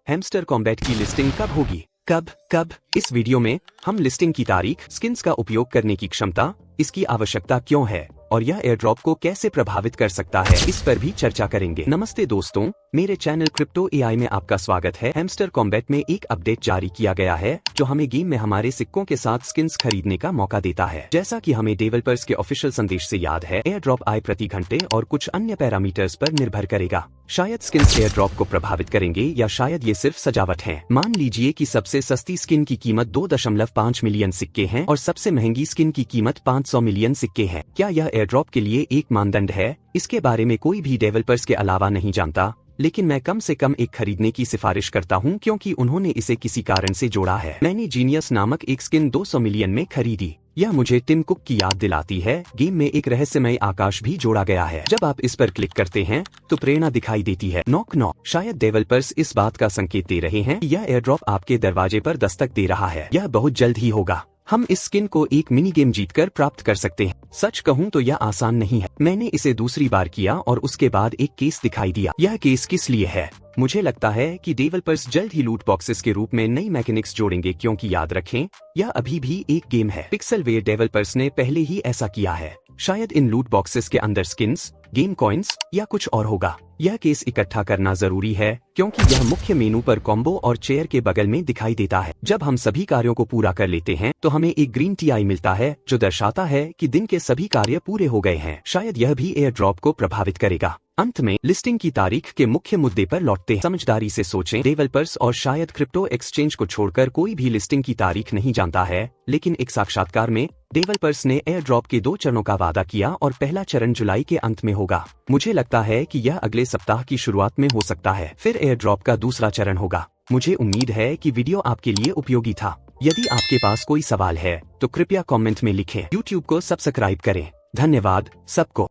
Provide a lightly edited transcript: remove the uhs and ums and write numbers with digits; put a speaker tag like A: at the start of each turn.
A: Hamster combat की listing कब होगी? कब? इस वीडियो में हम लिस्टिंग की तारीख, स्किन्स का उपयोग करने की क्षमता, इसकी आवश्यकता क्यों है और यह एयरड्रॉप को कैसे प्रभावित कर सकता है, इस पर भी चर्चा करेंगे। नमस्ते दोस्तों, मेरे चैनल क्रिप्टो एआई में आपका स्वागत है। हैमस्टर कॉम्बैट में एक अपडेट जारी किया गया है जो हमें गेम में हमारे सिक्कों के साथ स्किन्स खरीदने का मौका देता है। जैसा कि हमें डेवलपर्स के ऑफिशियल संदेश से याद है, एयरड्रॉप आय प्रति घंटे और कुछ अन्य पैरामीटर्स पर निर्भर करेगा। शायद स्किन्स एयरड्रॉप को प्रभावित करेंगे या शायद ये सिर्फ सजावट है। मान लीजिए कि सबसे सस्ती स्किन की कीमत 2.5 मिलियन सिक्के हैं और सबसे महंगी स्किन की कीमत 500 मिलियन सिक्के हैं। क्या यह एयरड्रॉप के लिए एक मानदंड है? इसके बारे में कोई भी डेवलपर्स के अलावा नहीं जानता, लेकिन मैं कम से कम एक खरीदने की सिफारिश करता हूं क्योंकि उन्होंने इसे किसी कारण से जोड़ा है। मैंने जीनियस नामक एक स्किन 200 मिलियन में खरीदी। यह मुझे टिम कुक की याद दिलाती है। गेम में एक रहस्यमय आकाश भी जोड़ा गया है। जब आप इस पर क्लिक करते हैं तो प्रेरणा दिखाई देती है। Knock knock. शायद डेवलपर्स इस बात का संकेत दे रहे हैं कि यह एयरड्रॉप आपके दरवाजे पर दस्तक दे रहा है। यह बहुत जल्द ही होगा। हम इस स्किन को एक मिनी गेम जीतकर प्राप्त कर सकते हैं। सच कहूं तो यह आसान नहीं है। मैंने इसे दूसरी बार किया और उसके बाद एक केस दिखाई दिया। यह केस किस लिए है? मुझे लगता है कि डेवलपर्स जल्द ही लूट बॉक्सेस के रूप में नई मैकेनिक्स जोड़ेंगे, क्योंकि याद रखें, यह अभी भी एक गेम है। पिक्सेलवेयर डेवलपर्स ने पहले ही ऐसा किया है। शायद इन लूट बॉक्सेस के अंदर स्किन्स, गेम कॉइन्स या कुछ और होगा। यह केस इकट्ठा करना जरूरी है क्योंकि यह मुख्य मेनू पर कॉम्बो और चेयर के बगल में दिखाई देता है। जब हम सभी कार्यों को पूरा कर लेते हैं तो हमें एक ग्रीन टीआई मिलता है जो दर्शाता है कि दिन के सभी कार्य पूरे हो गए हैं। शायद यह भी एयर ड्रॉप को प्रभावित करेगा। अंत में लिस्टिंग की तारीख के मुख्य मुद्दे पर लौटते हैं। समझदारी से सोचें। डेवलपर्स और शायद क्रिप्टो एक्सचेंज को छोड़कर कोई भी लिस्टिंग की तारीख नहीं जानता है, लेकिन एक साक्षात्कार में डेवलपर्स ने एयर ड्रॉप के 2 चरणों का वादा किया और पहला चरण जुलाई के अंत में होगा। मुझे लगता है कि यह अगले सप्ताह की शुरुआत में हो सकता है। फिर एयर ड्रॉप का दूसरा चरण होगा। मुझे उम्मीद है कि वीडियो आपके लिए उपयोगी था। यदि आपके पास कोई सवाल है तो कृपया कमेंट में लिखें। YouTube को सब्सक्राइब करें। धन्यवाद सबको।